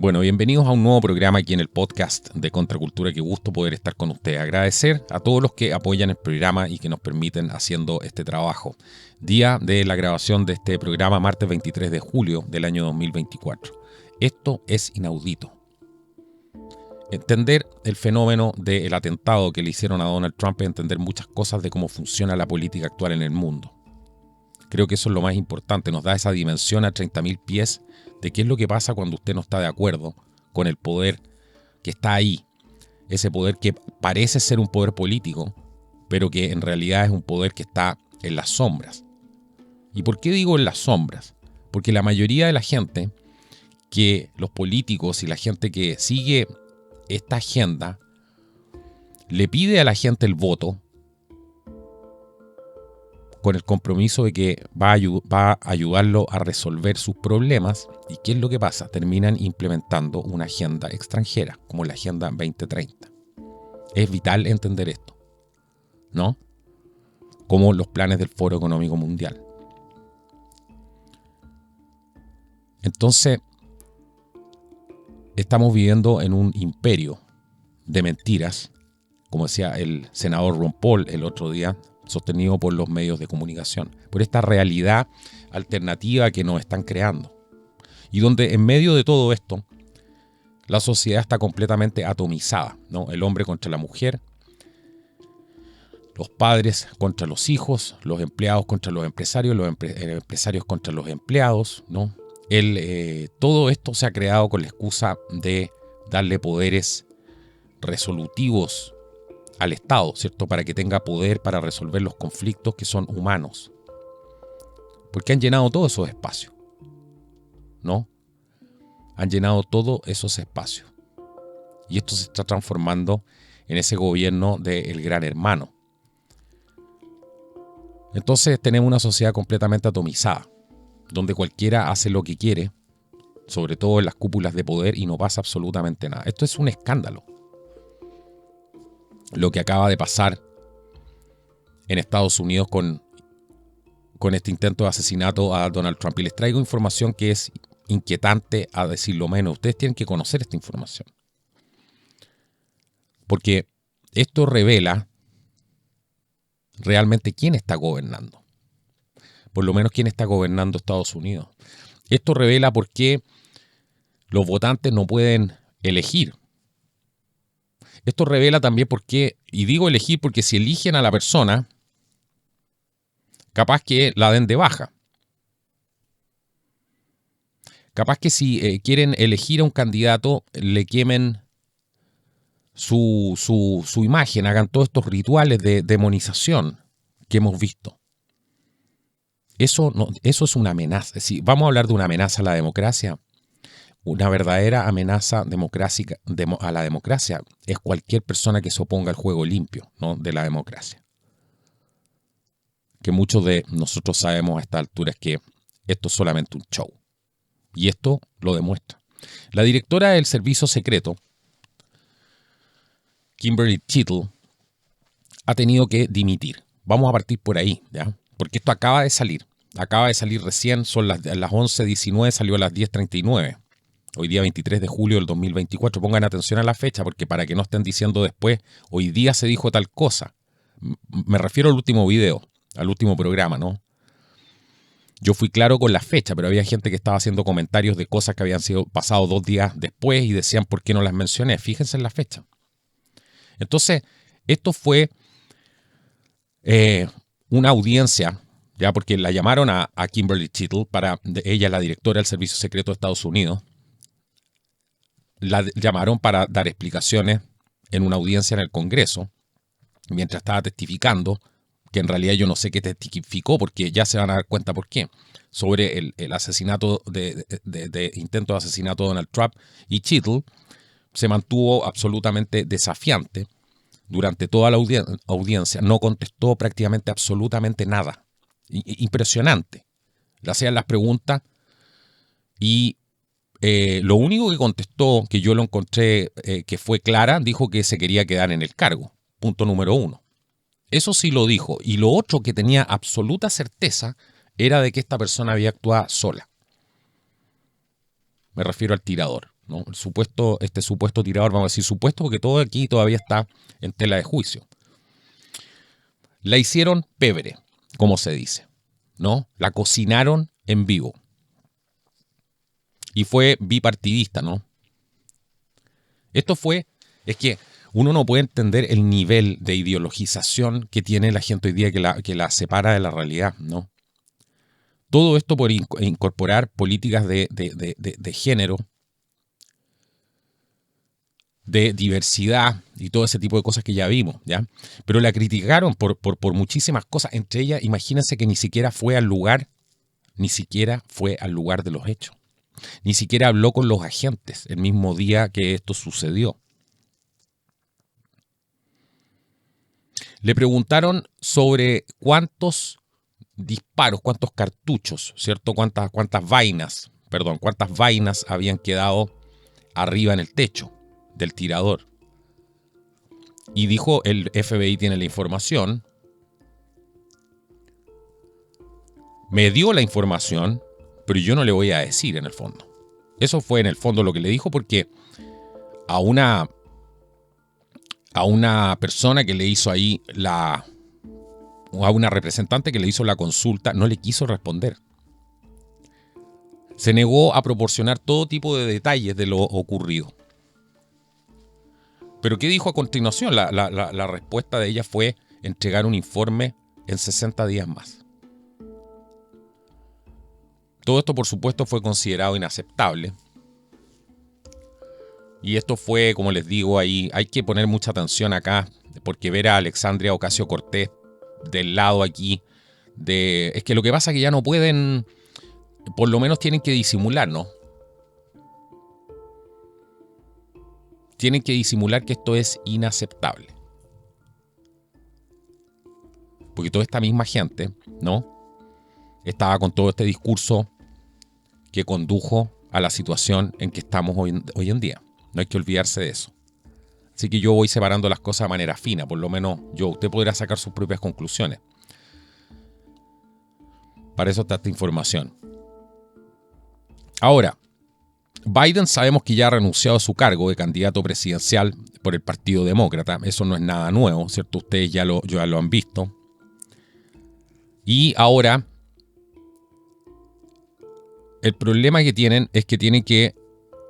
Bueno, bienvenidos a un nuevo programa aquí en el podcast de Contracultura. Qué gusto poder estar con ustedes. Agradecer a todos los que apoyan el programa y que nos permiten haciendo este trabajo. Día de la grabación de este programa, martes 23 de julio del año 2024. Esto es inaudito. Entender el fenómeno del atentado que le hicieron a Donald Trump es entender muchas cosas de cómo funciona la política actual en el mundo. Creo que eso es lo más importante, nos da esa dimensión a 30.000 pies de qué es lo que pasa cuando usted no está de acuerdo con el poder que está ahí. Ese poder que parece ser un poder político, pero que en realidad es un poder que está en las sombras. ¿Y por qué digo en las sombras? Porque la mayoría de la gente, que los políticos y la gente que sigue esta agenda, le pide a la gente el voto con el compromiso de que va a ayudarlo a resolver sus problemas. ¿Y qué es lo que pasa? Terminan implementando una agenda extranjera, como la Agenda 2030. Es vital entender esto, ¿no? Como los planes del Foro Económico Mundial. Entonces, estamos viviendo en un imperio de mentiras, como decía el senador Ron Paul el otro día, sostenido por los medios de comunicación, por esta realidad alternativa que nos están creando. Y donde en medio de todo esto, la sociedad está completamente atomizada, ¿no? El hombre contra la mujer, los padres contra los hijos, los empleados contra los empresarios, los empresarios contra los empleados, ¿no? Todo esto se ha creado con la excusa de darle poderes resolutivos al Estado, ¿cierto? Para que tenga poder para resolver los conflictos que son humanos. Porque han llenado todos esos espacios, ¿no? Han llenado todos esos espacios. Y esto se está transformando en ese gobierno del gran hermano. Entonces tenemos una sociedad completamente atomizada, donde cualquiera hace lo que quiere, sobre todo en las cúpulas de poder, y no pasa absolutamente nada. Esto es un escándalo. Lo que acaba de pasar en Estados Unidos con este intento de asesinato a Donald Trump. Y les traigo información que es inquietante, a decir lo menos. Ustedes tienen que conocer esta información. Porque esto revela realmente quién está gobernando. Por lo menos quién está gobernando Estados Unidos. Esto revela por qué los votantes no pueden elegir. Esto revela también por qué, y digo elegir porque si eligen a la persona, capaz que la den de baja. Capaz que si quieren elegir a un candidato, le quemen su imagen, hagan todos estos rituales de demonización que hemos visto. Eso es una amenaza. Si vamos a hablar de una amenaza a la democracia, una verdadera amenaza a la democracia es cualquier persona que se oponga al juego limpio, ¿no?, de la democracia. Que muchos de nosotros sabemos a esta altura es que esto es solamente un show. Y esto lo demuestra. La directora del servicio secreto, Kimberly Tittle, ha tenido que dimitir. Vamos a partir por ahí, ¿ya? Porque esto acaba de salir. Acaba de salir recién, son las 11:19, salió a las 10:39. Hoy día 23 de julio del 2024. Pongan atención a la fecha, porque para que no estén diciendo después, hoy día se dijo tal cosa. Me refiero al último video, al último programa, ¿no? Yo fui claro con la fecha, pero había gente que estaba haciendo comentarios de cosas que habían sido pasado 2 días después y decían por qué no las mencioné. Fíjense en la fecha. Entonces, esto fue una audiencia, ya, porque la llamaron a Kimberly Tittle, ella es la directora del Servicio Secreto de Estados Unidos. La llamaron para dar explicaciones en una audiencia en el Congreso, mientras estaba testificando, que en realidad yo no sé qué testificó, porque ya se van a dar cuenta por qué, sobre el asesinato de intento de asesinato de Donald Trump. Y Tittle se mantuvo absolutamente desafiante durante toda la audiencia, no contestó prácticamente absolutamente nada. Impresionante. Le hacían las preguntas y lo único que contestó, que yo lo encontré que fue clara, dijo que se quería quedar en el cargo. Punto número 1. Eso sí lo dijo. Y lo otro que tenía absoluta certeza era de que esta persona había actuado sola. Me refiero al tirador. ¿no? Este supuesto tirador, vamos a decir supuesto porque todo aquí todavía está en tela de juicio. La hicieron pebre, como se dice, ¿no? La cocinaron en vivo. Y fue bipartidista, ¿no? Es que uno no puede entender el nivel de ideologización que tiene la gente hoy día que la separa de la realidad, ¿no? Todo esto por incorporar políticas de género, de diversidad y todo ese tipo de cosas que ya vimos, ¿ya? Pero la criticaron por muchísimas cosas. Entre ellas, imagínense que ni siquiera fue al lugar de los hechos. Ni siquiera habló con los agentes el mismo día que esto sucedió. Le preguntaron sobre cuántos disparos, cuántos cartuchos, ¿cierto? Cuántas vainas habían quedado arriba en el techo del tirador. Y dijo, el FBI tiene la información, me dio la información, pero yo no le voy a decir en el fondo. Eso fue en el fondo lo que le dijo, porque a una persona que le hizo ahí a una representante que le hizo la consulta, no le quiso responder. Se negó a proporcionar todo tipo de detalles de lo ocurrido. Pero ¿qué dijo a continuación? La respuesta de ella fue entregar un informe en 60 días más. Todo esto, por supuesto, fue considerado inaceptable. Y esto fue, como les digo, ahí hay que poner mucha atención acá, porque ver a Alexandria Ocasio-Cortez del lado aquí es que lo que pasa es que ya no pueden, por lo menos tienen que disimular, ¿no? Tienen que disimular que esto es inaceptable. Porque toda esta misma gente, ¿no? Estaba con todo este discurso que condujo a la situación en que estamos hoy en día. No hay que olvidarse de eso. Así que yo voy separando las cosas de manera fina, por lo menos yo. Usted podrá sacar sus propias conclusiones. Para eso está esta información. Ahora, Biden sabemos que ya ha renunciado a su cargo de candidato presidencial por el Partido Demócrata. Eso no es nada nuevo, ¿cierto? Ustedes ya lo han visto. Y ahora, el problema que tienen es que tienen que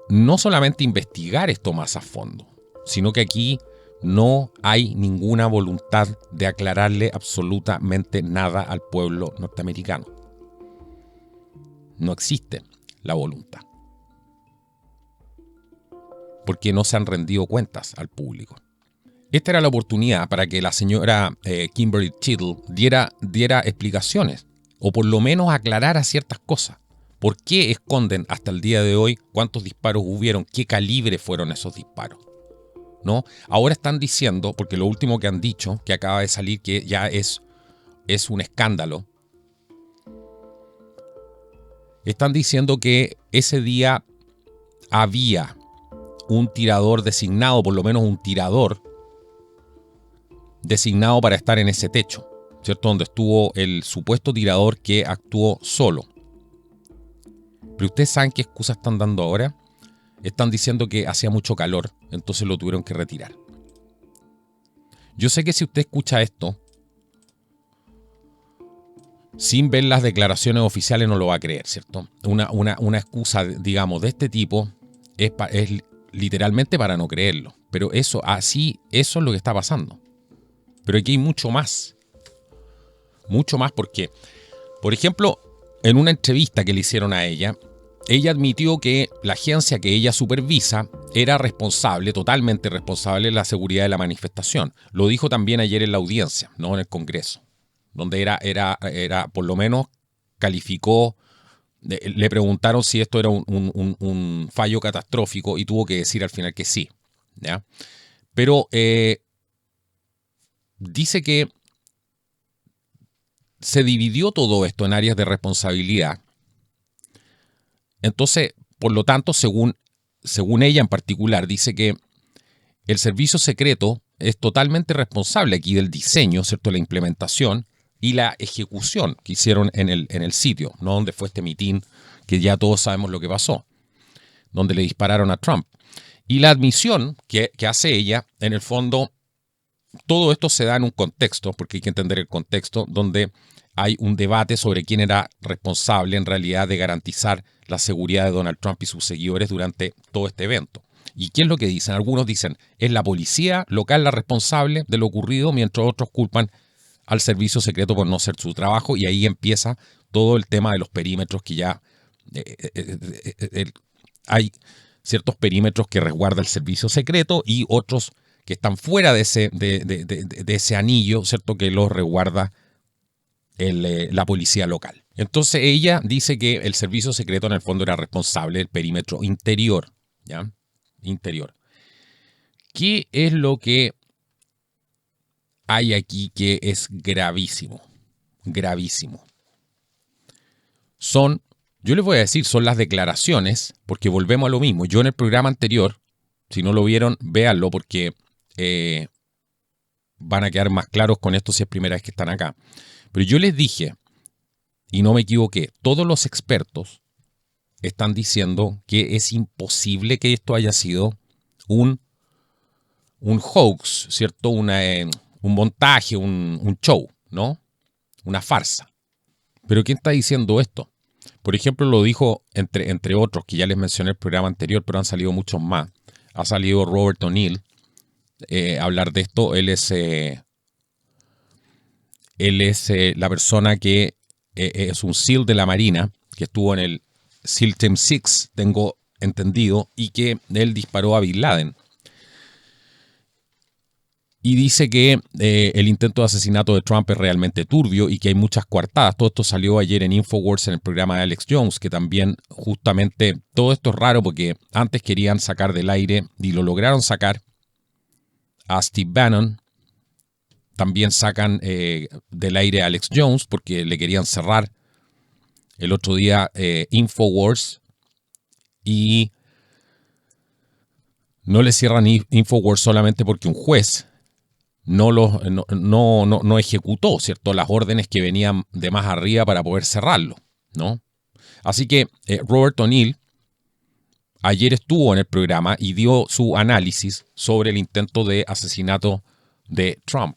no solamente investigar esto más a fondo, sino que aquí no hay ninguna voluntad de aclararle absolutamente nada al pueblo norteamericano. No existe la voluntad. Porque no se han rendido cuentas al público. Esta era la oportunidad para que la señora Kimberly Tittle diera explicaciones, o por lo menos aclarara ciertas cosas. ¿Por qué esconden hasta el día de hoy cuántos disparos hubieron? ¿Qué calibre fueron esos disparos? ¿No? Ahora están diciendo, porque lo último que han dicho, que acaba de salir, que ya es un escándalo, están diciendo que ese día había un tirador designado, por lo menos un tirador designado para estar en ese techo, ¿cierto? Donde estuvo el supuesto tirador que actuó solo. Pero ustedes saben qué excusas están dando ahora. Están diciendo que hacía mucho calor, entonces lo tuvieron que retirar. Yo sé que si usted escucha esto, sin ver las declaraciones oficiales no lo va a creer, ¿cierto? Una excusa, digamos, de este tipo es literalmente para no creerlo. Pero eso es lo que está pasando. Pero aquí hay mucho más. Mucho más porque, por ejemplo, en una entrevista que le hicieron a ella admitió que la agencia que ella supervisa era responsable, totalmente responsable de la seguridad de la manifestación. Lo dijo también ayer en la audiencia, ¿no? En el Congreso, donde era por lo menos calificó, le preguntaron si esto era un fallo catastrófico y tuvo que decir al final que sí, ¿ya? Pero dice que se dividió todo esto en áreas de responsabilidad. Entonces, por lo tanto, según ella en particular, dice que el servicio secreto es totalmente responsable aquí del diseño, ¿cierto? La implementación y la ejecución que hicieron en el sitio, ¿no? Donde fue este mitin, que ya todos sabemos lo que pasó. donde le dispararon a Trump. Y la admisión que hace ella, en el fondo, todo esto se da en un contexto, porque hay que entender el contexto, donde hay un debate sobre quién era responsable en realidad de garantizar la seguridad de Donald Trump y sus seguidores durante todo este evento. ¿Y qué es lo que dicen? Algunos dicen, es la policía local la responsable de lo ocurrido, mientras otros culpan al servicio secreto por no hacer su trabajo, y ahí empieza todo el tema de los perímetros que ya hay ciertos perímetros que resguarda el servicio secreto y otros que están fuera de ese anillo, ¿cierto?, que los resguarda la policía local. Entonces ella dice que el servicio secreto en el fondo era responsable del perímetro interior, ¿ya? Interior. ¿Qué es lo que hay aquí que es gravísimo? Gravísimo. Yo les voy a decir, son las declaraciones, porque volvemos a lo mismo. Yo en el programa anterior, si no lo vieron, véanlo, porque van a quedar más claros con esto si es primera vez que están acá. Pero yo les dije, y no me equivoqué, todos los expertos están diciendo que es imposible que esto haya sido un hoax, ¿cierto? Un montaje, un show, ¿no? Una farsa. Pero ¿quién está diciendo esto? Por ejemplo, lo dijo, entre otros, que ya les mencioné en el programa anterior, pero han salido muchos más. Ha salido Robert O'Neill a hablar de esto. Él es la persona que es un SEAL de la Marina, que estuvo en el SEAL Team 6, tengo entendido, y que él disparó a Bin Laden. Y dice que el intento de asesinato de Trump es realmente turbio y que hay muchas coartadas. Todo esto salió ayer en Infowars en el programa de Alex Jones, que también justamente todo esto es raro porque antes querían sacar del aire y lo lograron sacar a Steve Bannon. También sacan del aire a Alex Jones porque le querían cerrar el otro día Infowars, y no le cierran Infowars solamente porque un juez no ejecutó, ¿cierto?, las órdenes que venían de más arriba para poder cerrarlo, ¿no? Así que Robert O'Neill ayer estuvo en el programa y dio su análisis sobre el intento de asesinato de Trump,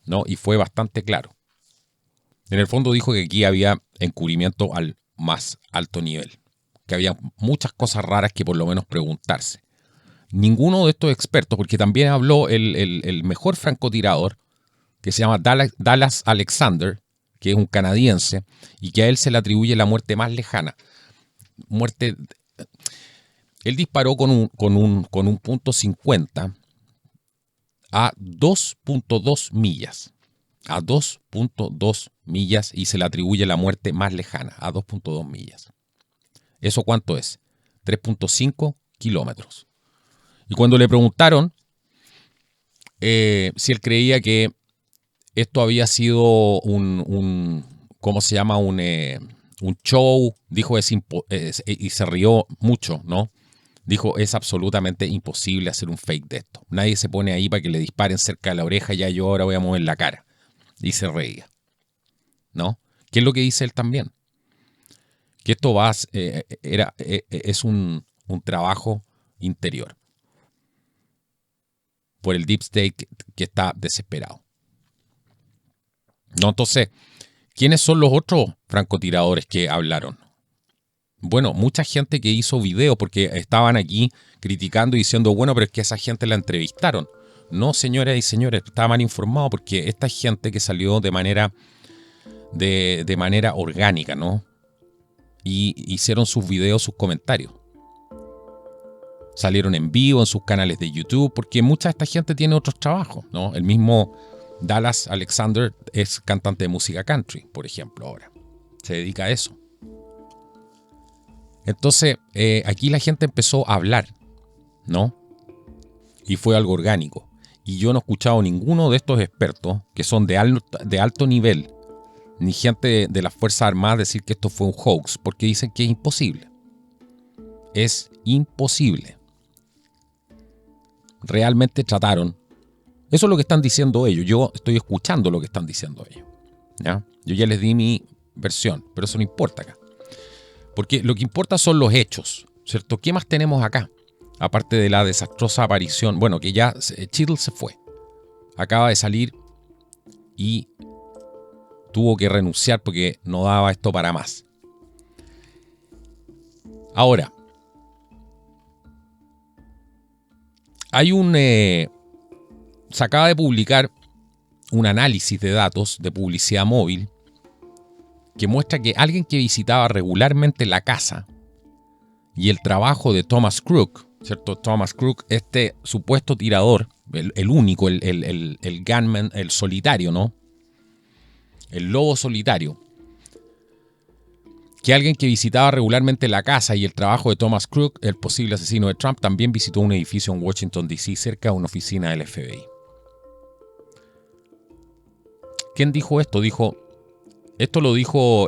¿no? Y fue bastante claro. En el fondo dijo que aquí había encubrimiento al más alto nivel, que había muchas cosas raras que por lo menos preguntarse. Ninguno de estos expertos, porque también habló el mejor francotirador, que se llama Dallas Alexander, que es un canadiense, y que a él se le atribuye la muerte más lejana. Él disparó con un .50 a 2.2 millas. A 2.2 millas, y se le atribuye la muerte más lejana, a 2.2 millas. ¿Eso cuánto es? 3.5 kilómetros. Y cuando le preguntaron si él creía que esto había sido ¿cómo se llama? Un show, dijo y se rió mucho, ¿no? Dijo, es absolutamente imposible hacer un fake de esto. Nadie se pone ahí para que le disparen cerca de la oreja, ya yo ahora voy a mover la cara. Y se reía, ¿no? ¿Qué es lo que dice él también? Que esto es un trabajo interior por el Deep State que está desesperado. No, entonces, ¿quiénes son los otros francotiradores que hablaron? Bueno, mucha gente que hizo video, porque estaban aquí criticando y diciendo, bueno, pero es que esa gente la entrevistaron. No, señoras y señores, estaba mal informado, porque esta gente que salió de manera orgánica, ¿no? Y hicieron sus videos, sus comentarios. Salieron en vivo en sus canales de YouTube, porque mucha de esta gente tiene otros trabajos, ¿no? El mismo Dallas Alexander es cantante de música country, por ejemplo, ahora. Se dedica a eso. Entonces, aquí la gente empezó a hablar, ¿no? Y fue algo orgánico. Y yo no he escuchado ninguno de estos expertos, que son de alto nivel, ni gente de las Fuerzas Armadas, decir que esto fue un hoax, porque dicen que es imposible. Es imposible. Realmente trataron. Eso es lo que están diciendo ellos. Yo estoy escuchando lo que están diciendo ellos, ¿ya? Yo ya les di mi versión, pero eso no importa acá. Porque lo que importa son los hechos. ¿cierto? ¿Qué más tenemos acá? Aparte de la desastrosa aparición, bueno, que ya Cheadle se fue. Acaba de salir y tuvo que renunciar porque no daba esto para más. Ahora, hay se acaba de publicar un análisis de datos de publicidad móvil que muestra que alguien que visitaba regularmente la casa y el trabajo de Thomas Crook, ¿cierto? Thomas Crook, este supuesto tirador, el único, el gunman, el solitario, ¿no? El lobo solitario. Que alguien que visitaba regularmente la casa y el trabajo de Thomas Crook, el posible asesino de Trump, también visitó un edificio en Washington, D.C., cerca de una oficina del FBI. ¿Quién dijo esto? Esto lo dijo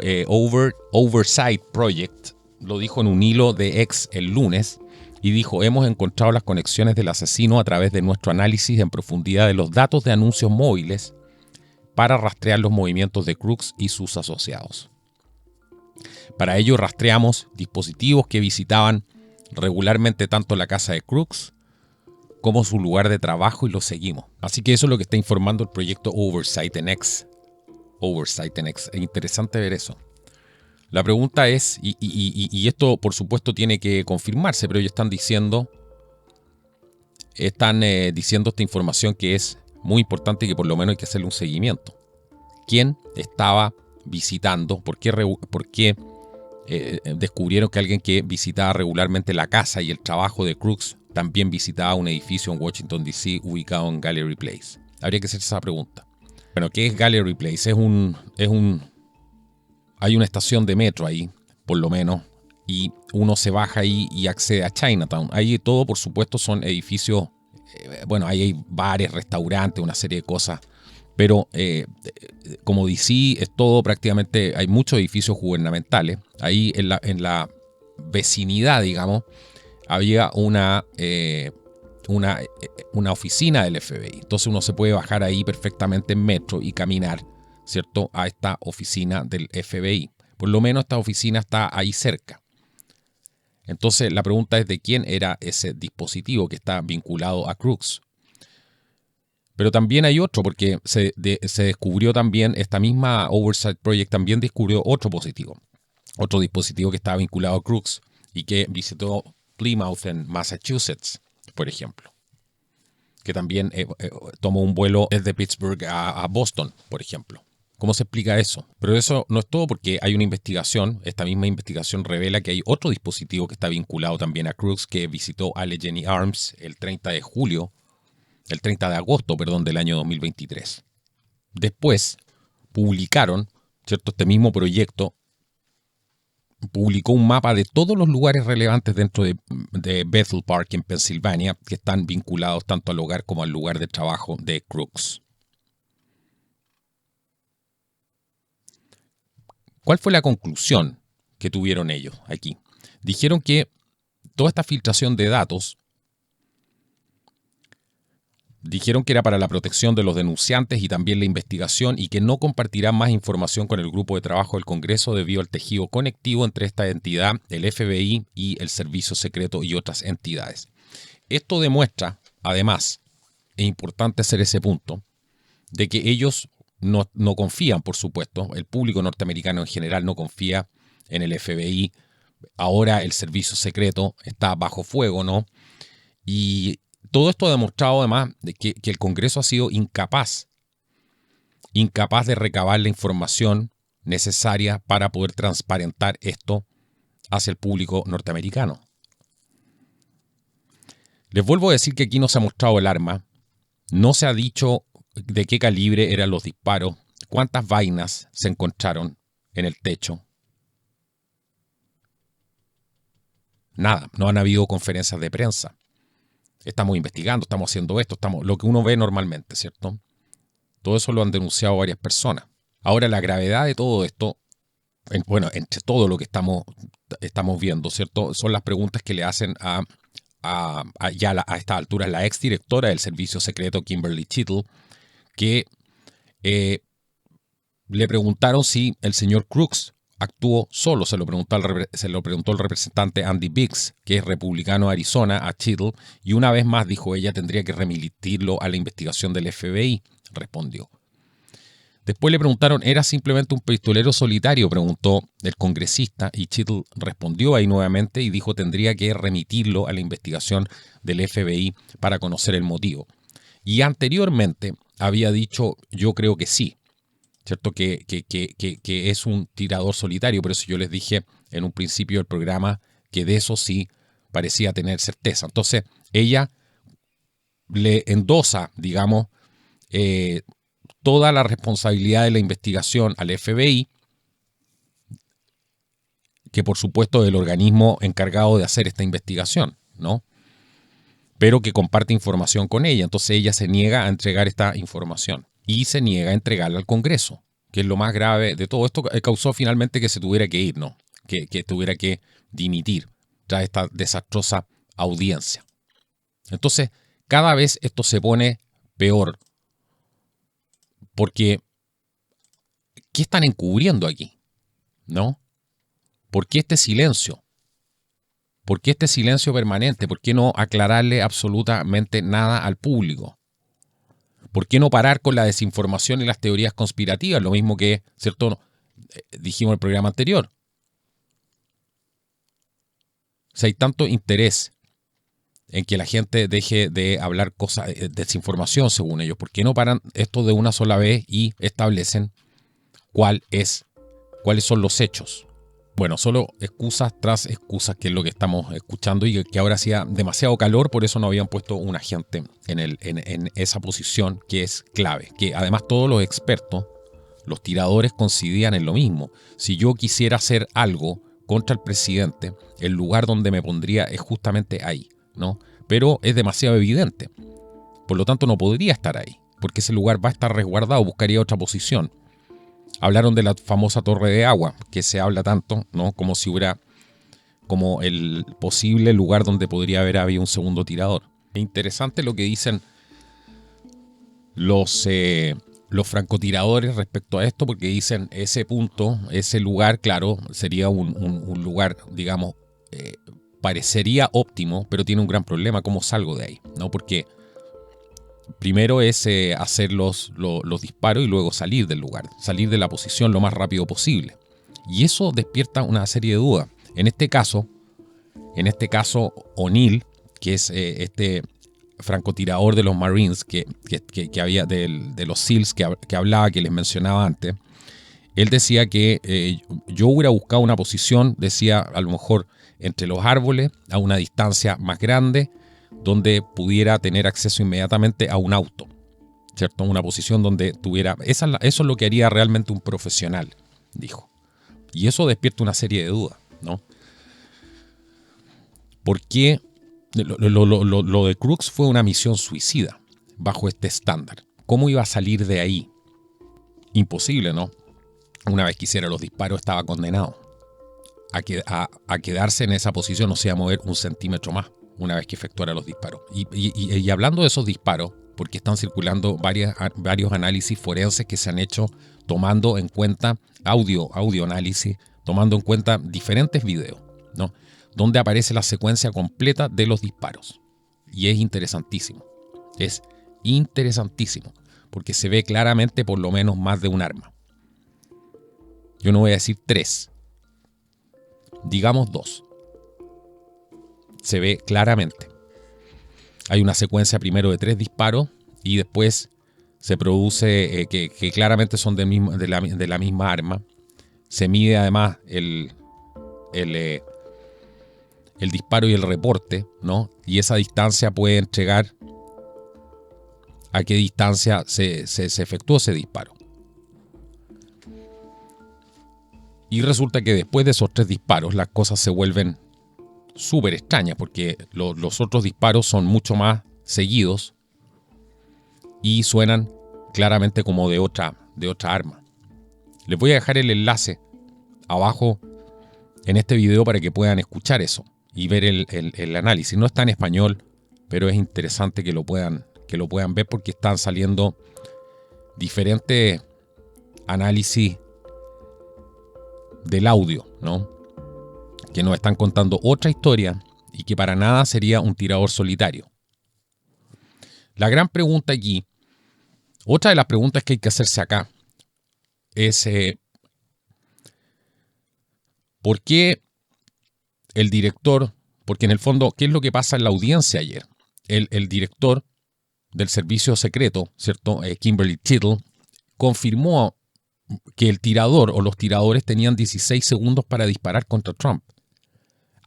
Oversight Project, lo dijo en un hilo de X el lunes, y dijo: hemos encontrado las conexiones del asesino a través de nuestro análisis en profundidad de los datos de anuncios móviles para rastrear los movimientos de Crooks y sus asociados. Para ello rastreamos dispositivos que visitaban regularmente tanto la casa de Crooks como su lugar de trabajo y los seguimos. Así que eso es lo que está informando el proyecto Oversight en X. Es interesante ver eso. La pregunta es, y esto por supuesto tiene que confirmarse, pero ellos están diciendo esta información que es muy importante y que por lo menos hay que hacerle un seguimiento. ¿Quién estaba visitando? ¿Por qué descubrieron que alguien que visitaba regularmente la casa y el trabajo de Crooks también visitaba un edificio en Washington, D.C. ubicado en Gallery Place? Habría que hacerse esa pregunta. Bueno, ¿qué es Gallery Place? Hay una estación de metro ahí, por lo menos, y uno se baja ahí y accede a Chinatown. Ahí todo, por supuesto, son edificios, ahí hay bares, restaurantes, una serie de cosas, pero como DC es todo prácticamente, hay muchos edificios gubernamentales. Ahí en la vecinidad, digamos, había una oficina del FBI. Entonces uno se puede bajar ahí perfectamente en metro y caminar, ¿cierto?, a esta oficina del FBI. Por lo menos esta oficina está ahí cerca. Entonces la pregunta es de quién era ese dispositivo que está vinculado a Crooks. Pero también hay otro, porque se descubrió también, esta misma Oversight Project también descubrió otro dispositivo que estaba vinculado a Crooks y que visitó Plymouth en Massachusetts, por ejemplo, que también tomó un vuelo desde Pittsburgh a Boston, por ejemplo. ¿Cómo se explica eso? Pero eso no es todo, porque hay una investigación. Esta misma investigación revela que hay otro dispositivo que está vinculado también a Crooks, que visitó Allegheny Arms el 30 de agosto del año 2023. Después publicaron, ¿cierto? Este mismo proyecto publicó un mapa de todos los lugares relevantes dentro de Bethel Park en Pensilvania que están vinculados tanto al hogar como al lugar de trabajo de Crooks. ¿Cuál fue la conclusión que tuvieron ellos aquí? Dijeron que toda esta filtración de datos, dijeron que era para la protección de los denunciantes y también la investigación, y que no compartirán más información con el grupo de trabajo del Congreso debido al tejido conectivo entre esta entidad, el FBI y el Servicio Secreto y otras entidades. Esto demuestra, además, es importante hacer ese punto, de que ellos no confían, por supuesto, el público norteamericano en general no confía en el FBI. Ahora el Servicio Secreto está bajo fuego, ¿no? Y todo esto ha demostrado además de que el Congreso ha sido incapaz de recabar la información necesaria para poder transparentar esto hacia el público norteamericano. Les vuelvo a decir que aquí no se ha mostrado el arma, no se ha dicho de qué calibre eran los disparos, cuántas vainas se encontraron en el techo. Nada, no han habido conferencias de prensa. Estamos investigando, estamos haciendo esto, lo que uno ve normalmente, ¿cierto? Todo eso lo han denunciado varias personas. Ahora, la gravedad de todo esto, entre todo lo que estamos viendo, ¿cierto?, son las preguntas que le hacen a esta altura la exdirectora del Servicio Secreto, Kimberly Cheadle, que le preguntaron si el señor Crooks actuó solo, se lo preguntó el representante Andy Biggs, que es republicano de Arizona, a Cheadle, y una vez más dijo ella tendría que remitirlo a la investigación del FBI, respondió. Después le preguntaron, ¿era simplemente un pistolero solitario?, preguntó el congresista, y Cheadle respondió ahí nuevamente y dijo tendría que remitirlo a la investigación del FBI para conocer el motivo. Y anteriormente había dicho, yo creo que sí, ¿cierto? Que es un tirador solitario, por eso yo les dije en un principio del programa que de eso sí parecía tener certeza. Entonces ella le endosa, digamos, toda la responsabilidad de la investigación al FBI, que por supuesto es el organismo encargado de hacer esta investigación, ¿no? Pero que comparte información con ella. Entonces ella se niega a entregar esta información y se niega a entregarla al Congreso, que es lo más grave de todo esto. Causó finalmente que se tuviera que ir, ¿no? Que tuviera que dimitir tras esta desastrosa audiencia. Entonces, cada vez esto se pone peor. Porque, ¿qué están encubriendo aquí? ¿No? ¿Por qué este silencio? ¿Por qué este silencio permanente? ¿Por qué no aclararle absolutamente nada al público? ¿Por qué no parar con la desinformación y las teorías conspirativas? Lo mismo que, ¿cierto? Dijimos en el programa anterior. O sea, hay tanto interés en que la gente deje de hablar cosas, desinformación según ellos. ¿Por qué no paran esto de una sola vez y establecen cuáles son los hechos? Bueno, solo excusas tras excusas, que es lo que estamos escuchando, y que ahora hacía demasiado calor, por eso no habían puesto un agente en esa posición que es clave. Que además todos los expertos, los tiradores, coincidían en lo mismo. Si yo quisiera hacer algo contra el presidente, el lugar donde me pondría es justamente ahí, ¿no? Pero es demasiado evidente. Por lo tanto, no podría estar ahí, porque ese lugar va a estar resguardado, buscaría otra posición. Hablaron de la famosa torre de agua, que se habla tanto, ¿no? Como si hubiera como el posible lugar donde podría haber habido un segundo tirador. Es interesante lo que dicen los francotiradores respecto a esto, porque dicen ese punto, ese lugar, claro, sería un lugar, digamos, parecería óptimo, pero tiene un gran problema. ¿Cómo salgo de ahí? ¿No? Porque primero es hacer los disparos y luego salir del lugar, salir de la posición lo más rápido posible. Y eso despierta una serie de dudas. En este caso, O'Neill, que es este francotirador de los Marines que había de los SEALs que hablaba, que les mencionaba antes, él decía que yo hubiera buscado una posición, decía, a lo mejor entre los árboles, a una distancia más grande, donde pudiera tener acceso inmediatamente a un auto, ¿cierto? Una posición donde tuviera... Eso es lo que haría realmente un profesional, dijo. Y eso despierta una serie de dudas, ¿no? ¿Por qué lo de Crooks fue una misión suicida bajo este estándar? ¿Cómo iba a salir de ahí? Imposible, ¿no? Una vez que hiciera los disparos estaba condenado a quedarse en esa posición, o sea, a mover un centímetro más una vez que efectuara los disparos. Y hablando de esos disparos, porque están circulando varios análisis forenses que se han hecho tomando en cuenta audioanálisis, tomando en cuenta diferentes videos, ¿no? Donde aparece la secuencia completa de los disparos. Y es interesantísimo. Es interesantísimo, porque se ve claramente por lo menos más de un arma. Yo no voy a decir 3, digamos 2. Se ve claramente. Hay una secuencia primero de 3 disparos y después se produce que claramente son de la misma arma. Se mide además el disparo y el reporte, ¿no? Y esa distancia puede entregar a qué distancia se efectuó ese disparo. Y resulta que después de esos 3 disparos las cosas se vuelven súper extrañas, porque los otros disparos son mucho más seguidos y suenan claramente como de otra arma. Les voy a dejar el enlace abajo en este video para que puedan escuchar eso y ver el análisis. No está en español, pero es interesante que lo puedan ver, porque están saliendo diferentes análisis del audio, ¿no? Que nos están contando otra historia y que para nada sería un tirador solitario. La gran pregunta aquí, otra de las preguntas que hay que hacerse acá, es ¿por qué el director? Porque en el fondo, ¿qué es lo que pasa en la audiencia ayer? El director del servicio secreto, ¿cierto? Kimberly Tittle, confirmó que el tirador o los tiradores tenían 16 segundos para disparar contra Trump,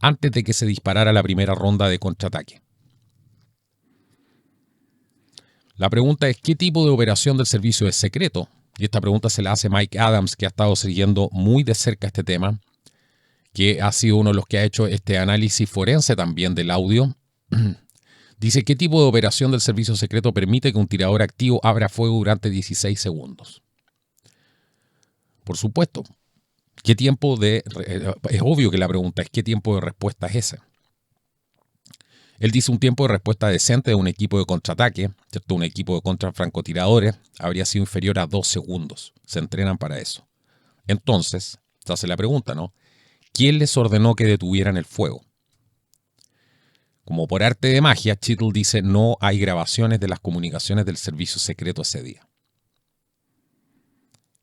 antes de que se disparara la primera ronda de contraataque. La pregunta es, ¿qué tipo de operación del servicio es secreto? Y esta pregunta se la hace Mike Adams, que ha estado siguiendo muy de cerca este tema, que ha sido uno de los que ha hecho este análisis forense también del audio. Dice, ¿qué tipo de operación del servicio secreto permite que un tirador activo abra fuego durante 16 segundos? Por supuesto, ¿qué tiempo de... Es obvio que la pregunta es, ¿qué tiempo de respuesta es ese? Él dice un tiempo de respuesta decente de un equipo de contraataque, ¿cierto? Un equipo de contrafrancotiradores, habría sido inferior a 2 segundos. Se entrenan para eso. Entonces, se hace la pregunta, ¿no? ¿Quién les ordenó que detuvieran el fuego? Como por arte de magia, Tittle dice no hay grabaciones de las comunicaciones del servicio secreto ese día.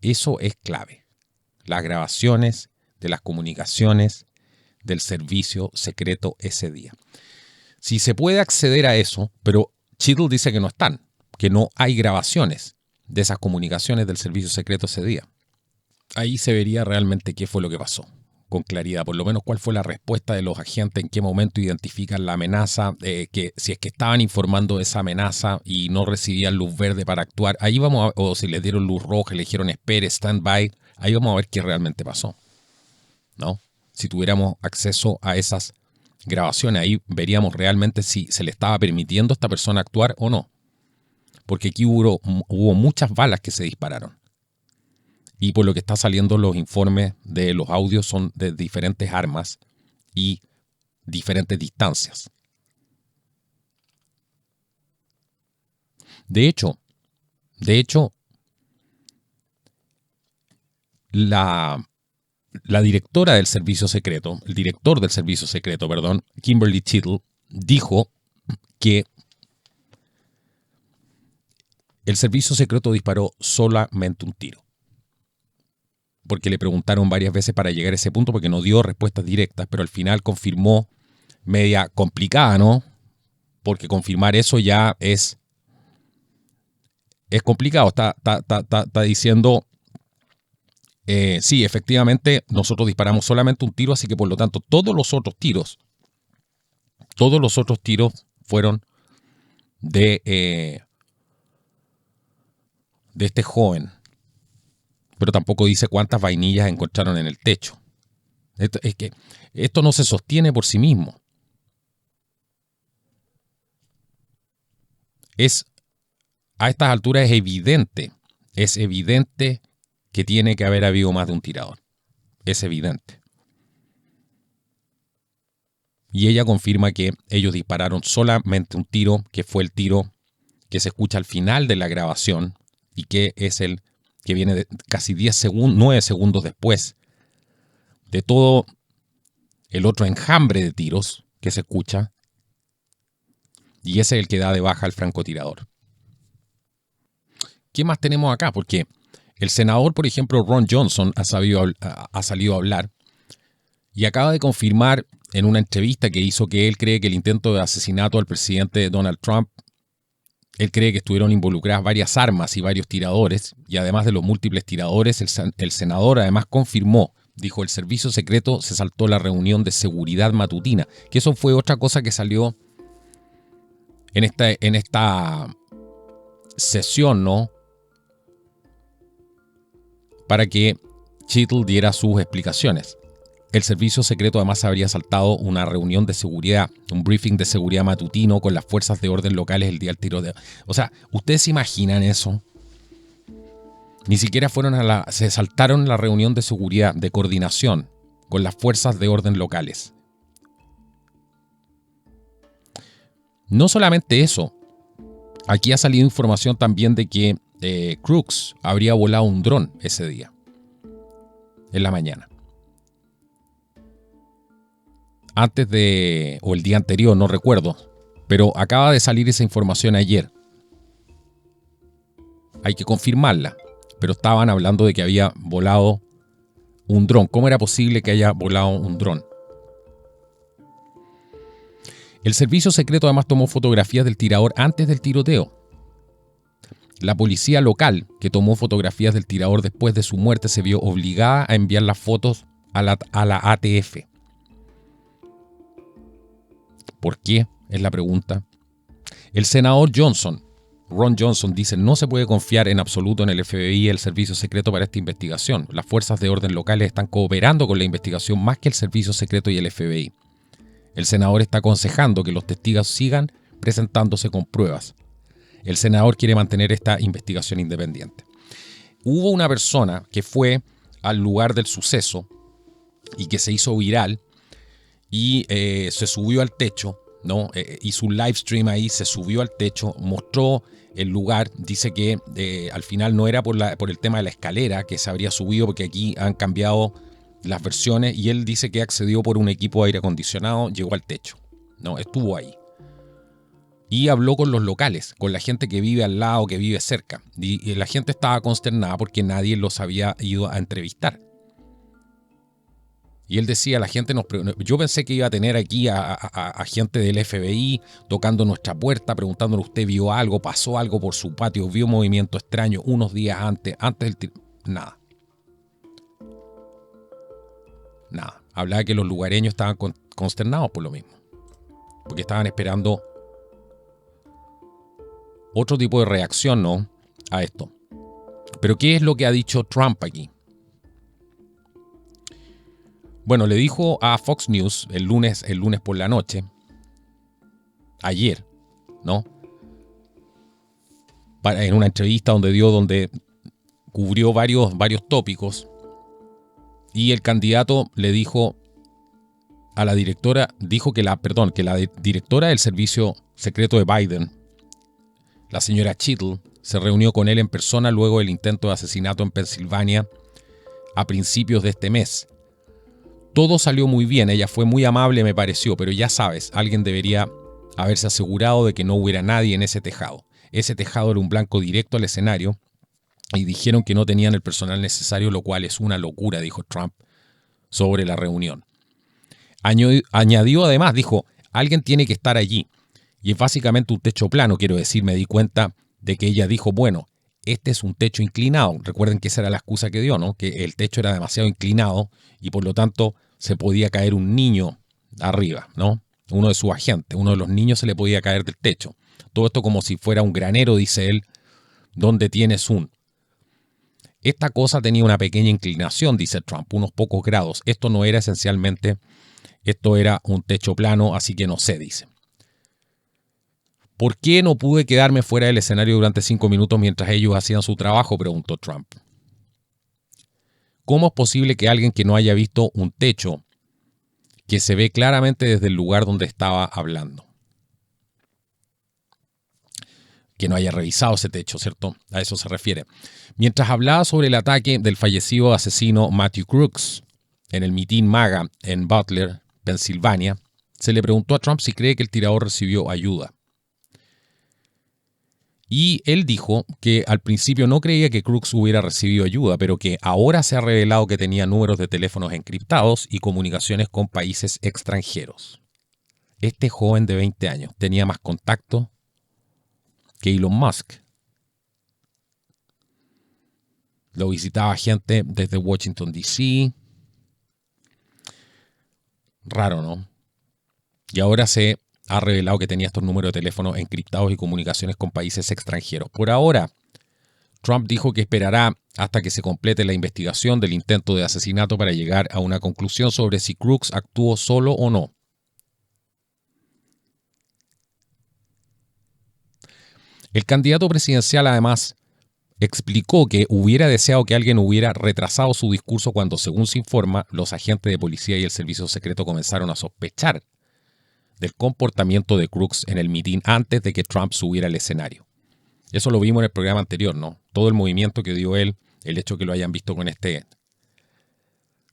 Eso es clave. Las grabaciones de las comunicaciones del servicio secreto ese día. Si se puede acceder a eso, pero Tittle dice que no están, que no hay grabaciones de esas comunicaciones del servicio secreto ese día. Ahí se vería realmente qué fue lo que pasó, con claridad, por lo menos cuál fue la respuesta de los agentes, en qué momento identifican la amenaza, que si es que estaban informando de esa amenaza y no recibían luz verde para actuar, ahí vamos a, o si les dieron luz roja, le dijeron espere, stand by, ahí vamos a ver qué realmente pasó, ¿no? Si tuviéramos acceso a esas grabaciones, ahí veríamos realmente si se le estaba permitiendo a esta persona actuar o no. Porque aquí hubo muchas balas que se dispararon. Y por lo que está saliendo los informes de los audios son de diferentes armas y diferentes distancias. De hecho, la directora del servicio secreto, el director del servicio secreto, perdón, Kimberly Tittle, dijo que el servicio secreto disparó solamente un tiro. Porque le preguntaron varias veces para llegar a ese punto, porque no dio respuestas directas, pero al final confirmó, media complicada, ¿no? Porque confirmar eso ya es complicado. Está diciendo, sí, efectivamente, nosotros disparamos solamente un tiro, así que por lo tanto todos los otros tiros fueron de este joven. Pero tampoco dice cuántas vainillas encontraron en el techo. Es que esto no se sostiene por sí mismo. A estas alturas es evidente que tiene que haber habido más de un tirador. Es evidente. Y ella confirma que ellos dispararon solamente un tiro, que fue el tiro que se escucha al final de la grabación y que es el que viene de casi 9 segundos después de todo el otro enjambre de tiros que se escucha, y ese es el que da de baja al francotirador. ¿Qué más tenemos acá? Porque el senador, por ejemplo, Ron Johnson ha salido a hablar y acaba de confirmar en una entrevista que hizo que él cree que el intento de asesinato al presidente Donald Trump, él cree que estuvieron involucradas varias armas y varios tiradores, y además de los múltiples tiradores, el senador además confirmó, dijo, el servicio secreto se saltó la reunión de seguridad matutina, que eso fue otra cosa que salió en esta sesión, ¿no? Para que Tittle diera sus explicaciones. El servicio secreto además habría saltado una reunión de seguridad, un briefing de seguridad matutino con las fuerzas de orden locales el día del tiroteo. O sea, ¿ustedes se imaginan eso? Ni siquiera se saltaron la reunión de seguridad, de coordinación con las fuerzas de orden locales. No solamente eso, aquí ha salido información también de que Crooks habría volado un dron ese día, en la mañana. o el día anterior, no recuerdo, pero acaba de salir esa información ayer. Hay que confirmarla, pero estaban hablando de que había volado un dron. ¿Cómo era posible que haya volado un dron? El servicio secreto además tomó fotografías del tirador antes del tiroteo. La policía local, que tomó fotografías del tirador después de su muerte, se vio obligada a enviar las fotos a la ATF. ¿Por qué? Es la pregunta. El senador Ron Johnson, dice: no se puede confiar en absoluto en el FBI y el servicio secreto para esta investigación. Las fuerzas de orden locales están cooperando con la investigación más que el servicio secreto y el FBI. El senador está aconsejando que los testigos sigan presentándose con pruebas. El senador quiere mantener esta investigación independiente. Hubo una persona que fue al lugar del suceso y que se hizo viral y se subió al techo, ¿no? Hizo un live stream ahí, se subió al techo, mostró el lugar. Dice que al final no era por el tema de la escalera que se habría subido, porque aquí han cambiado las versiones, y él dice que accedió por un equipo de aire acondicionado, llegó al techo, ¿no? Estuvo ahí. Y habló con los locales, con la gente que vive al lado, que vive cerca. Y la gente estaba consternada porque nadie los había ido a entrevistar. Y él decía: la gente yo pensé que iba a tener aquí a gente del FBI tocando nuestra puerta, preguntándonos: ¿usted vio algo? ¿Pasó algo por su patio? ¿Vio movimiento extraño unos días antes del tiro? Nada. Nada. Hablaba que los lugareños estaban consternados por lo mismo, porque estaban esperando otro tipo de reacción, ¿no?, a esto. Pero ¿qué es lo que ha dicho Trump aquí? Bueno, le dijo a Fox News el lunes por la noche, ayer, ¿no?, en una entrevista donde cubrió varios tópicos, y el candidato le dijo a la directora, que la directora del servicio secreto de Biden, la señora Chittle, se reunió con él en persona luego del intento de asesinato en Pensilvania a principios de este mes. Todo salió muy bien, ella fue muy amable, me pareció, pero ya sabes, alguien debería haberse asegurado de que no hubiera nadie en ese tejado. Ese tejado era un blanco directo al escenario y dijeron que no tenían el personal necesario, lo cual es una locura, dijo Trump sobre la reunión. Añadió además, dijo: alguien tiene que estar allí. Y es básicamente un techo plano, quiero decir. Me di cuenta de que ella dijo: bueno, este es un techo inclinado. Recuerden que esa era la excusa que dio, ¿no?, que el techo era demasiado inclinado y por lo tanto se podía caer un niño arriba, ¿no? Uno de sus agentes, uno de los niños se le podía caer del techo. Todo esto como si fuera un granero, dice él, donde tienes Esta cosa tenía una pequeña inclinación, dice Trump, unos pocos grados. Esto no era esencialmente, esto era un techo plano, así que no sé, dice. ¿Por qué no pude quedarme fuera del escenario durante 5 minutos mientras ellos hacían su trabajo?, preguntó Trump. ¿Cómo es posible que alguien que no haya visto un techo que se ve claramente desde el lugar donde estaba hablando, que no haya revisado ese techo, ¿cierto? A eso se refiere. Mientras hablaba sobre el ataque del fallecido asesino Matthew Crooks en el mitin MAGA en Butler, Pensilvania, se le preguntó a Trump si cree que el tirador recibió ayuda. Y él dijo que al principio no creía que Crooks hubiera recibido ayuda, pero que ahora se ha revelado que tenía números de teléfonos encriptados y comunicaciones con países extranjeros. Este joven de 20 años tenía más contacto que Elon Musk. Lo visitaba gente desde Washington, D.C. Raro, ¿no? Y ahora se ha revelado que tenía estos números de teléfonos encriptados y comunicaciones con países extranjeros. Por ahora, Trump dijo que esperará hasta que se complete la investigación del intento de asesinato para llegar a una conclusión sobre si Crooks actuó solo o no. El candidato presidencial además explicó que hubiera deseado que alguien hubiera retrasado su discurso cuando, según se informa, los agentes de policía y el servicio secreto comenzaron a sospechar del comportamiento de Crooks en el mitin antes de que Trump subiera al escenario. Eso lo vimos en el programa anterior, ¿no? Todo el movimiento que dio él, el hecho que lo hayan visto con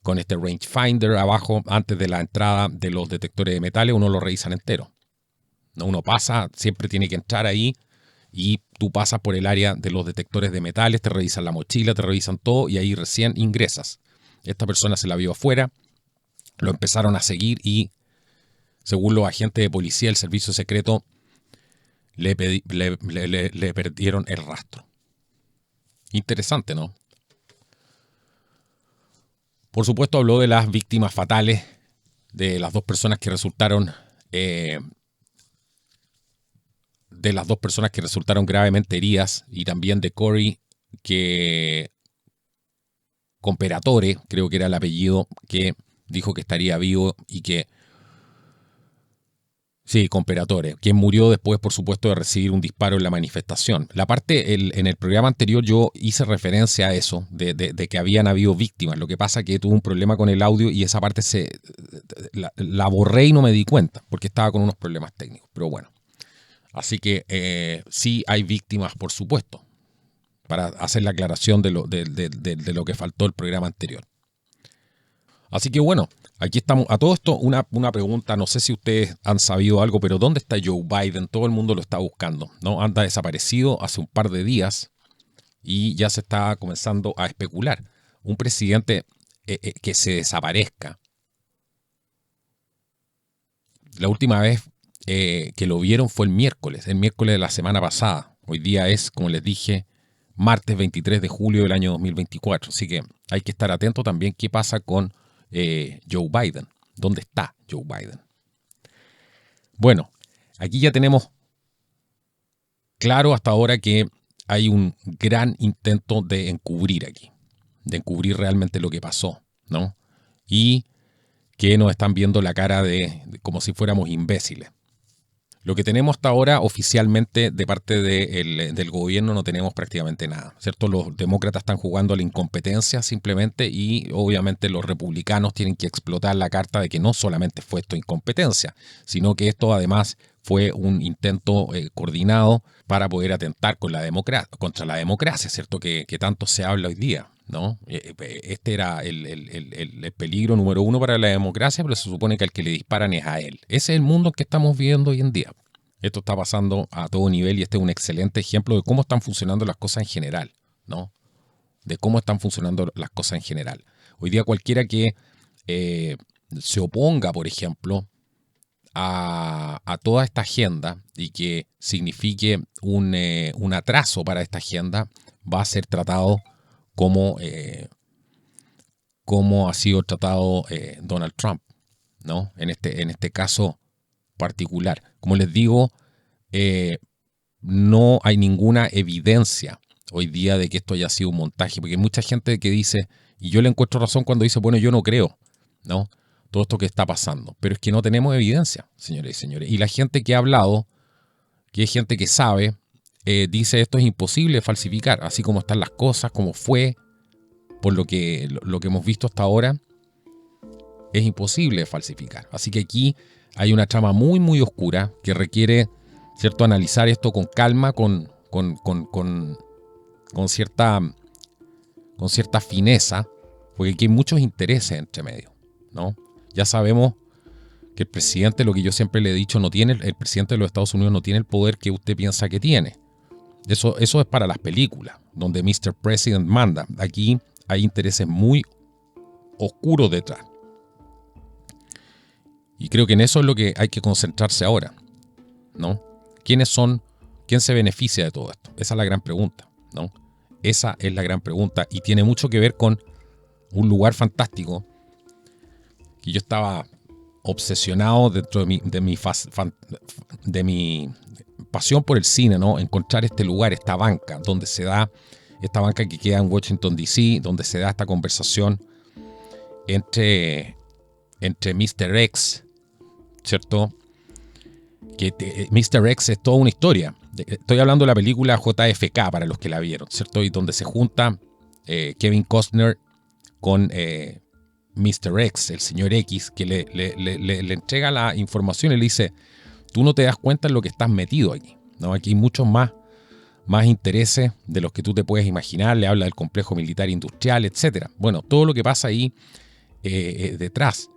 con este rangefinder abajo, antes de la entrada de los detectores de metales, uno lo revisan entero. ¿No? Uno pasa, siempre tiene que entrar ahí y tú pasas por el área de los detectores de metales, te revisan la mochila, te revisan todo y ahí recién ingresas. Esta persona se la vio afuera, lo empezaron a seguir y, según los agentes de policía, el servicio secreto le perdieron el rastro. Interesante, ¿no? Por supuesto, habló de las víctimas fatales, de las dos personas que resultaron gravemente heridas, y también de Corey Comperatore, creo que era el apellido, que dijo que estaría vivo y que... Sí, Comperatore, quien murió después, por supuesto, de recibir un disparo en la manifestación. En el programa anterior yo hice referencia a eso, de que habían habido víctimas. Lo que pasa es que tuve un problema con el audio y esa parte la borré y no me di cuenta, porque estaba con unos problemas técnicos. Pero bueno, así que sí hay víctimas, por supuesto, para hacer la aclaración de lo que faltó el programa anterior. Así que bueno, aquí estamos. A todo esto, una pregunta, no sé si ustedes han sabido algo, pero ¿dónde está Joe Biden? Todo el mundo lo está buscando, ¿no? Anda desaparecido hace un par de días y ya se está comenzando a especular. Un presidente que se desaparezca. La última vez que lo vieron fue el miércoles de la semana pasada. Hoy día es, como les dije, martes 23 de julio del año 2024. Así que hay que estar atento también qué pasa con Joe Biden. ¿Dónde está Joe Biden? Bueno, aquí ya tenemos claro hasta ahora que hay un gran intento de encubrir aquí, de encubrir realmente lo que pasó, ¿no? Y que nos están viendo la cara de como si fuéramos imbéciles. Lo que tenemos hasta ahora oficialmente de parte del gobierno no tenemos prácticamente nada, ¿cierto? Los demócratas están jugando a la incompetencia simplemente y obviamente los republicanos tienen que explotar la carta de que no solamente fue esto incompetencia, sino que esto además fue un intento coordinado para poder atentar contra la democracia, ¿cierto? Que tanto se habla hoy día, ¿no? Este era el peligro número uno para la democracia, pero se supone que al que le disparan es a él. Ese es el mundo que estamos viviendo hoy en día. Esto está pasando a todo nivel y este es un excelente ejemplo de cómo están funcionando las cosas en general, ¿no? De cómo están funcionando las cosas en general. Hoy día cualquiera que se oponga, por ejemplo, a toda esta agenda y que signifique un atraso para esta agenda va a ser tratado como ha sido tratado Donald Trump, ¿no? En este caso particular. Como les digo, no hay ninguna evidencia hoy día de que esto haya sido un montaje, porque hay mucha gente que dice, y yo le encuentro razón cuando dice, bueno, yo no creo, ¿no? Todo esto que está pasando. Pero es que no tenemos evidencia, señores y señores. Y la gente que ha hablado, que es gente que sabe, dice esto es imposible de falsificar, así como están las cosas, como fue, por lo que hemos visto hasta ahora, es imposible de falsificar. Así que aquí hay una trama muy, muy oscura que requiere, ¿cierto?, analizar esto con calma, con cierta fineza, porque aquí hay muchos intereses entre medio, ¿no? Ya sabemos que el presidente, lo que yo siempre le he dicho, el presidente de los Estados Unidos no tiene el poder que usted piensa que tiene. Eso es para las películas, donde Mr. President manda. Aquí hay intereses muy oscuros detrás. Y creo que en eso es lo que hay que concentrarse ahora, ¿no? ¿Quién se beneficia de todo esto? Esa es la gran pregunta, ¿no? Esa es la gran pregunta y tiene mucho que ver con un lugar fantástico que yo estaba obsesionado dentro de mi pasión por el cine, ¿no? Encontrar este lugar, esta banca que queda en Washington, D.C., donde se da esta conversación entre Mr. X, ¿cierto? Mr. X es toda una historia. Estoy hablando de la película JFK, para los que la vieron, ¿cierto? Y donde se junta Kevin Costner con Mr. X, el señor X, que le entrega la información y le dice, tú no te das cuenta en lo que estás metido aquí, ¿no? Aquí hay muchos más intereses de los que tú te puedes imaginar. Le habla del complejo militar industrial, etc. Bueno, todo lo que pasa ahí detrás.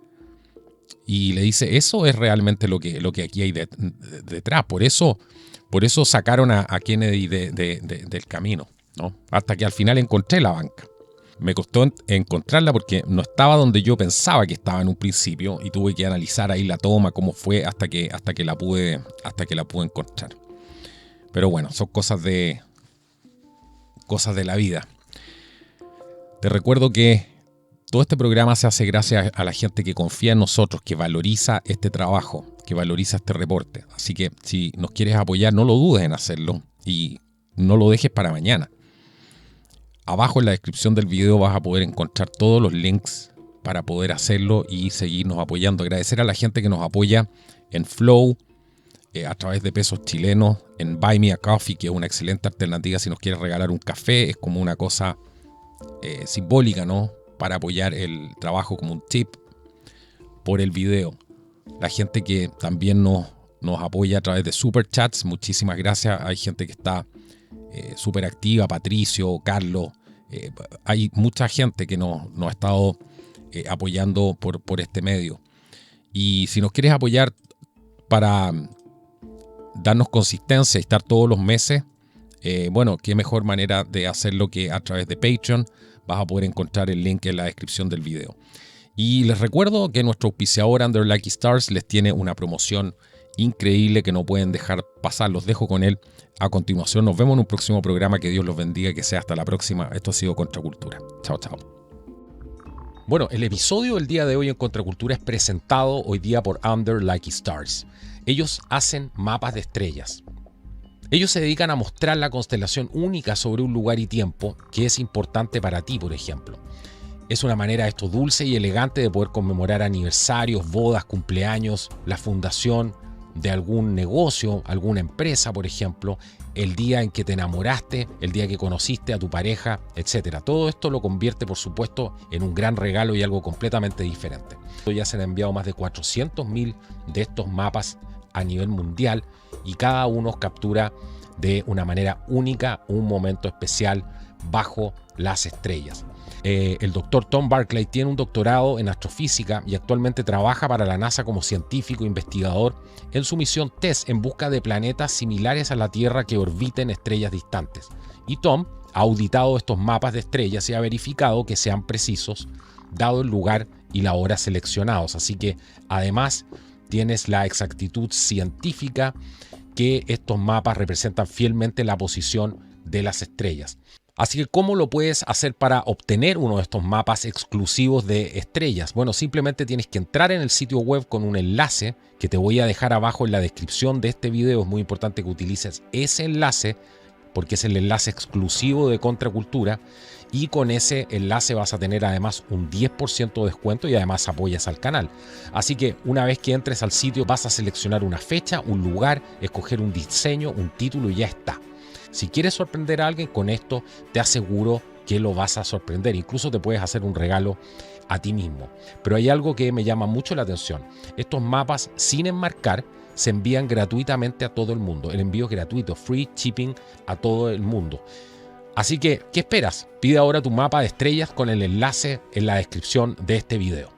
Y le dice, eso es realmente lo que aquí hay detrás. Por eso sacaron a Kennedy del camino, ¿no? Hasta que al final encontré la banca. Me costó encontrarla porque no estaba donde yo pensaba que estaba en un principio y tuve que analizar ahí la toma, cómo fue hasta que la pude encontrar. Pero bueno, son cosas de la vida. Te recuerdo que todo este programa se hace gracias a la gente que confía en nosotros, que valoriza este trabajo, que valoriza este reporte. Así que si nos quieres apoyar, no lo dudes en hacerlo y no lo dejes para mañana. Abajo en la descripción del video vas a poder encontrar todos los links para poder hacerlo y seguirnos apoyando. Agradecer a la gente que nos apoya en Flow, a través de pesos chilenos, en Buy Me a Coffee, que es una excelente alternativa si nos quieres regalar un café. Es como una cosa simbólica, ¿no? Para apoyar el trabajo, como un tip por el video. La gente que también nos apoya a través de Super Chats, muchísimas gracias. Hay gente que está súper activa, Patricio, Carlos. Hay mucha gente que nos ha estado apoyando por este medio. Y si nos quieres apoyar para darnos consistencia y estar todos los meses, bueno, qué mejor manera de hacerlo que a través de Patreon. Vas a poder encontrar el link en la descripción del video. Y les recuerdo que nuestro auspiciador Under Lucky Stars les tiene una promoción increíble que no pueden dejar pasar. Los dejo con él a continuación. Nos vemos en un próximo programa. Que Dios los bendiga y que sea hasta la próxima. Esto ha sido Contracultura. Chao, chao. Bueno, el episodio del día de hoy en Contracultura es presentado hoy día por Under Lucky Stars. Ellos hacen mapas de estrellas. Ellos se dedican a mostrar la constelación única sobre un lugar y tiempo que es importante para ti, por ejemplo. Es una manera esto dulce y elegante de poder conmemorar aniversarios, bodas, cumpleaños, la fundación de algún negocio, alguna empresa, por ejemplo, el día en que te enamoraste, el día que conociste a tu pareja, etc. Todo esto lo convierte, por supuesto, en un gran regalo y algo completamente diferente. Ya se han enviado más de 400.000 de estos mapas a nivel mundial y cada uno captura de una manera única un momento especial bajo las estrellas. El doctor Tom Barclay tiene un doctorado en astrofísica y actualmente trabaja para la NASA como científico investigador en su misión TESS en busca de planetas similares a la Tierra que orbiten estrellas distantes. Y Tom ha auditado estos mapas de estrellas y ha verificado que sean precisos dado el lugar y la hora seleccionados. Así que además tienes la exactitud científica que estos mapas representan fielmente la posición de las estrellas. Así que, ¿cómo lo puedes hacer para obtener uno de estos mapas exclusivos de estrellas? Bueno, simplemente tienes que entrar en el sitio web con un enlace que te voy a dejar abajo en la descripción de este video. Es muy importante que utilices ese enlace porque es el enlace exclusivo de Contracultura y con ese enlace vas a tener además un 10% de descuento y además apoyas al canal. Así que una vez que entres al sitio vas a seleccionar una fecha, un lugar, escoger un diseño, un título y ya está. Si quieres sorprender a alguien con esto, te aseguro que lo vas a sorprender. Incluso te puedes hacer un regalo a ti mismo. Pero hay algo que me llama mucho la atención. Estos mapas sin enmarcar se envían gratuitamente a todo el mundo. El envío es gratuito, free shipping a todo el mundo. Así que, ¿qué esperas? Pide ahora tu mapa de estrellas con el enlace en la descripción de este video.